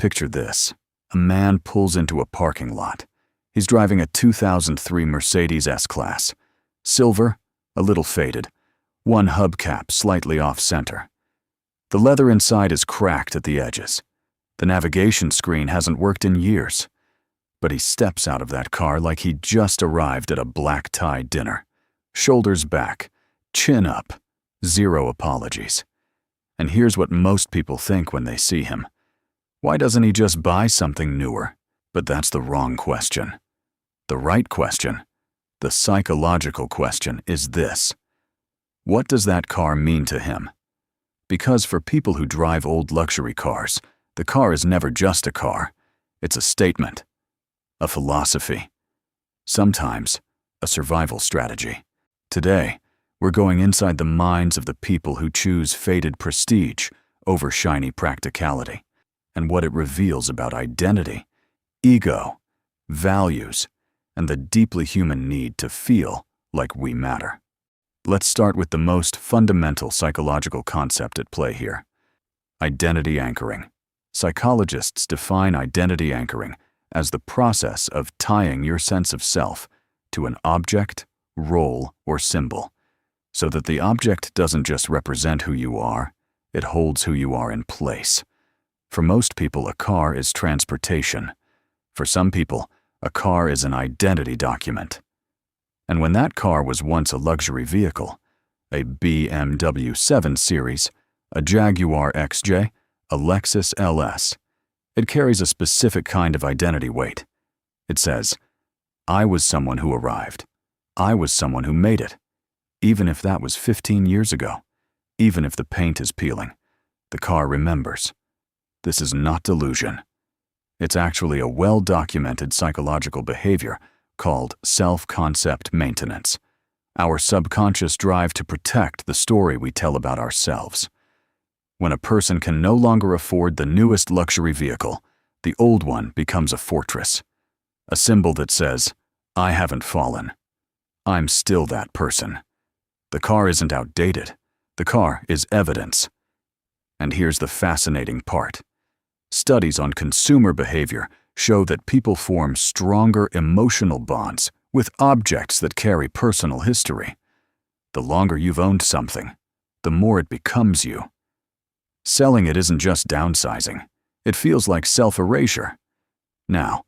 Picture this. A man pulls into a parking lot. He's driving a 2003 Mercedes S-Class. Silver, a little faded, one hubcap slightly off-center. The leather inside is cracked at the edges. The navigation screen hasn't worked in years. But he steps out of that car like he just arrived at a black-tie dinner. Shoulders back, chin up, zero apologies. And here's what most people think when they see him. Why doesn't he just buy something newer? But that's the wrong question. The right question, the psychological question, is this. What does that car mean to him? Because for people who drive old luxury cars, the car is never just a car. It's a statement, a philosophy, sometimes a survival strategy. Today, we're going inside the minds of the people who choose faded prestige over shiny practicality, and what it reveals about identity, ego, values, and the deeply human need to feel like we matter. Let's start with the most fundamental psychological concept at play here: identity anchoring. Psychologists define identity anchoring as the process of tying your sense of self to an object, role, or symbol, so that the object doesn't just represent who you are, it holds who you are in place. For most people, a car is transportation. For some people, a car is an identity document. And when that car was once a luxury vehicle, a BMW 7 Series, a Jaguar XJ, a Lexus LS, it carries a specific kind of identity weight. It says, I was someone who arrived. I was someone who made it. Even if that was 15 years ago, even if the paint is peeling, the car remembers. This is not delusion. It's actually a well-documented psychological behavior called self-concept maintenance, our subconscious drive to protect the story we tell about ourselves. When a person can no longer afford the newest luxury vehicle, the old one becomes a fortress, a symbol that says, I haven't fallen. I'm still that person. The car isn't outdated. The car is evidence. And here's the fascinating part. Studies on consumer behavior show that people form stronger emotional bonds with objects that carry personal history. The longer you've owned something, the more it becomes you. Selling it isn't just downsizing. It feels like self-erasure. Now,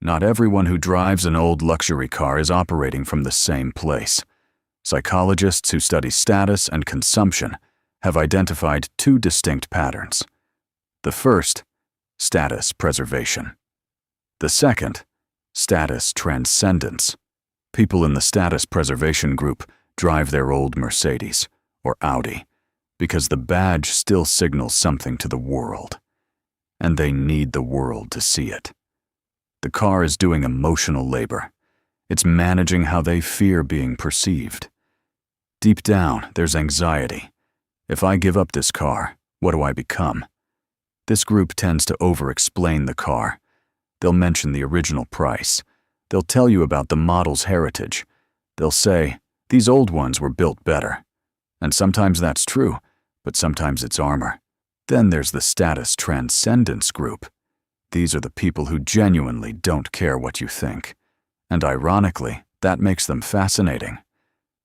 not everyone who drives an old luxury car is operating from the same place. Psychologists who study status and consumption have identified two distinct patterns. The first, status preservation. The second, status transcendence. People in the status preservation group drive their old Mercedes or Audi because the badge still signals something to the world, and they need the world to see it. The car is doing emotional labor. It's managing how they fear being perceived. Deep down, there's anxiety. If I give up this car, what do I become? This group tends to over-explain the car. They'll mention the original price. They'll tell you about the model's heritage. They'll say, these old ones were built better. And sometimes that's true, but sometimes it's armor. Then there's the status transcendence group. These are the people who genuinely don't care what you think. And ironically, that makes them fascinating.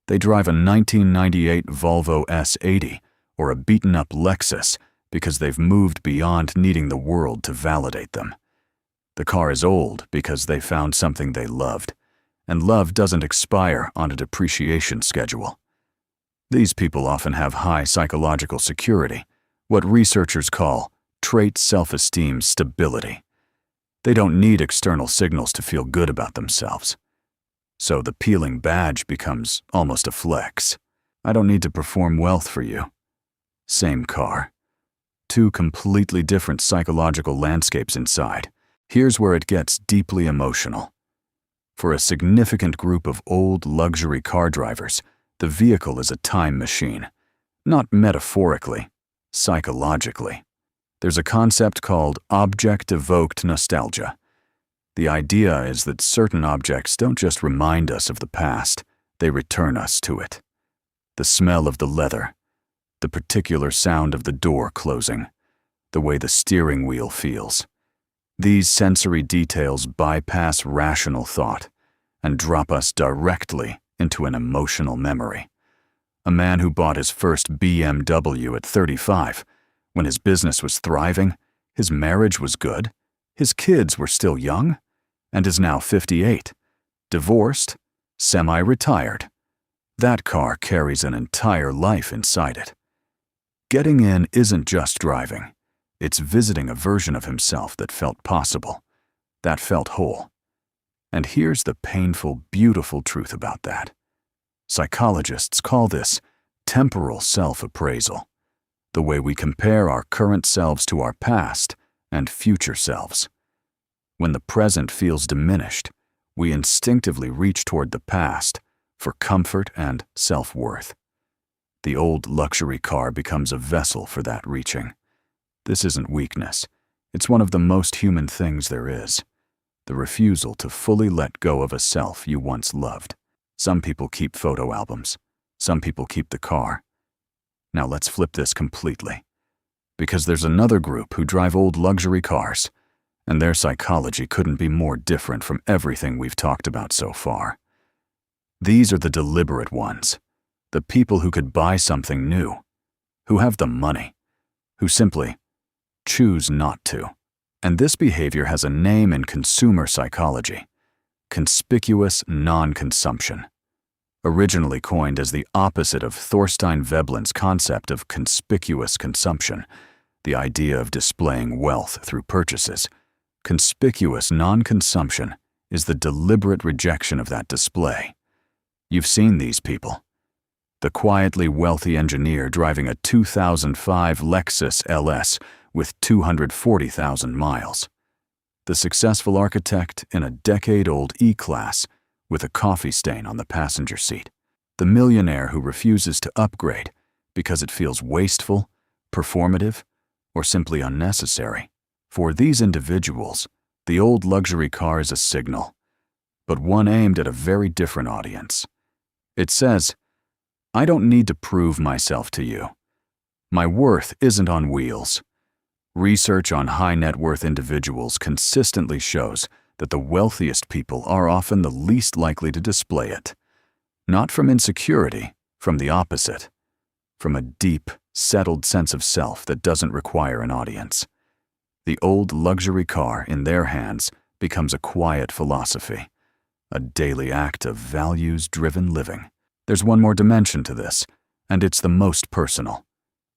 They drive a 1998 Volvo S80 or a beaten-up Lexus because they've moved beyond needing the world to validate them. The car is old because they found something they loved, and love doesn't expire on a depreciation schedule. These people often have high psychological security, what researchers call trait self-esteem stability. They don't need external signals to feel good about themselves. So the peeling badge becomes almost a flex. I don't need to perform wealth for you. Same car. Two completely different psychological landscapes inside. Here's where it gets deeply emotional. For a significant group of old luxury car drivers, the vehicle is a time machine. Not metaphorically, psychologically. There's a concept called object-evoked nostalgia. The idea is that certain objects don't just remind us of the past, they return us to it. The smell of the leather, the particular sound of the door closing, the way the steering wheel feels. These sensory details bypass rational thought and drop us directly into an emotional memory. A man who bought his first BMW at 35, when his business was thriving, his marriage was good, his kids were still young, and is now 58, divorced, semi-retired. That car carries an entire life inside it. Getting in isn't just driving. It's visiting a version of himself that felt possible, that felt whole. And here's the painful, beautiful truth about that. Psychologists call this temporal self-appraisal, the way we compare our current selves to our past and future selves. When the present feels diminished, we instinctively reach toward the past for comfort and self-worth. The old luxury car becomes a vessel for that reaching. This isn't weakness. It's one of the most human things there is. The refusal to fully let go of a self you once loved. Some people keep photo albums. Some people keep the car. Now let's flip this completely. Because there's another group who drive old luxury cars, and their psychology couldn't be more different from everything we've talked about so far. These are the deliberate ones, the people who could buy something new, who have the money, who simply choose not to. And this behavior has a name in consumer psychology: conspicuous non-consumption. Originally coined as the opposite of Thorstein Veblen's concept of conspicuous consumption, the idea of displaying wealth through purchases, conspicuous non-consumption is the deliberate rejection of that display. You've seen these people. The quietly wealthy engineer driving a 2005 Lexus LS with 240,000 miles. The successful architect in a decade-old E-Class with a coffee stain on the passenger seat. The millionaire who refuses to upgrade because it feels wasteful, performative, or simply unnecessary. For these individuals, the old luxury car is a signal, but one aimed at a very different audience. It says, "I don't need to prove myself to you. My worth isn't on wheels." Research on high net worth individuals consistently shows that the wealthiest people are often the least likely to display it. Not from insecurity, from the opposite. From a deep, settled sense of self that doesn't require an audience. The old luxury car in their hands becomes a quiet philosophy, a daily act of values-driven living. There's one more dimension to this, and it's the most personal.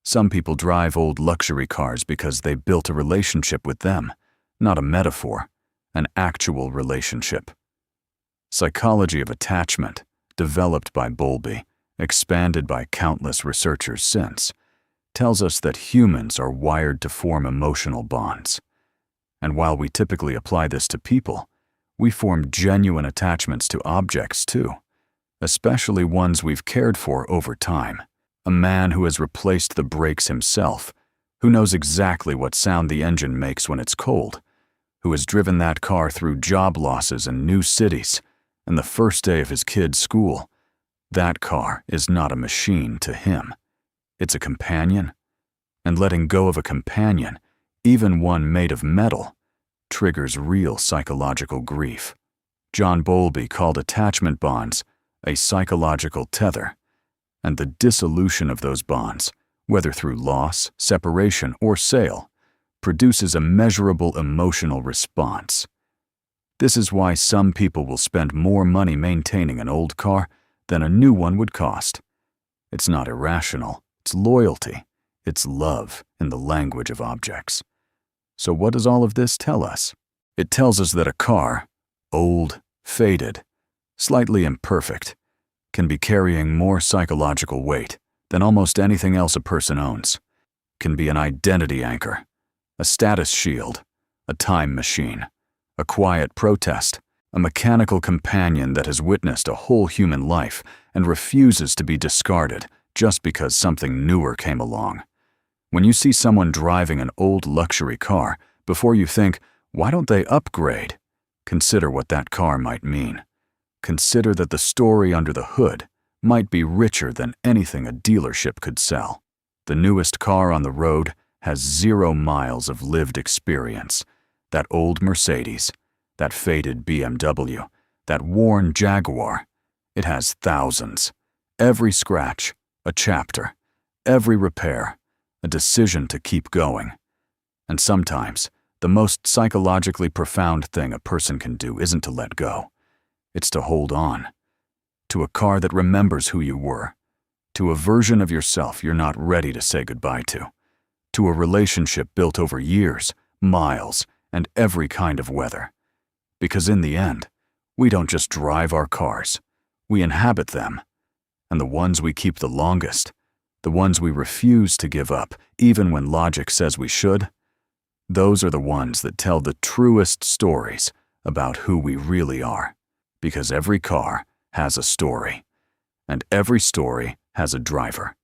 Some people drive old luxury cars because they built a relationship with them, not a metaphor, an actual relationship. Psychology of attachment, developed by Bowlby, expanded by countless researchers since, tells us that humans are wired to form emotional bonds. And while we typically apply this to people, we form genuine attachments to objects too, especially ones we've cared for over time. A man who has replaced the brakes himself, who knows exactly what sound the engine makes when it's cold, who has driven that car through job losses in new cities and the first day of his kid's school. That car is not a machine to him. It's a companion. And letting go of a companion, even one made of metal, triggers real psychological grief. John Bowlby called attachment bonds a psychological tether. And the dissolution of those bonds, whether through loss, separation, or sale, produces a measurable emotional response. This is why some people will spend more money maintaining an old car than a new one would cost. It's not irrational, it's loyalty, it's love in the language of objects. So what does all of this tell us? It tells us that a car, old, faded, slightly imperfect, can be carrying more psychological weight than almost anything else a person owns. Can be an identity anchor, a status shield, a time machine, a quiet protest, a mechanical companion that has witnessed a whole human life and refuses to be discarded just because something newer came along. When you see someone driving an old luxury car, before you think, why don't they upgrade? Consider what that car might mean. Consider that the story under the hood might be richer than anything a dealership could sell. The newest car on the road has 0 miles of lived experience. That old Mercedes, that faded BMW, that worn Jaguar, it has thousands. Every scratch, a chapter. Every repair, a decision to keep going. And sometimes, the most psychologically profound thing a person can do isn't to let go. It's to hold on. To a car that remembers who you were. To a version of yourself you're not ready to say goodbye to. To a relationship built over years, miles, and every kind of weather. Because in the end, we don't just drive our cars, we inhabit them. And the ones we keep the longest, the ones we refuse to give up, even when logic says we should, those are the ones that tell the truest stories about who we really are. Because every car has a story, and every story has a driver.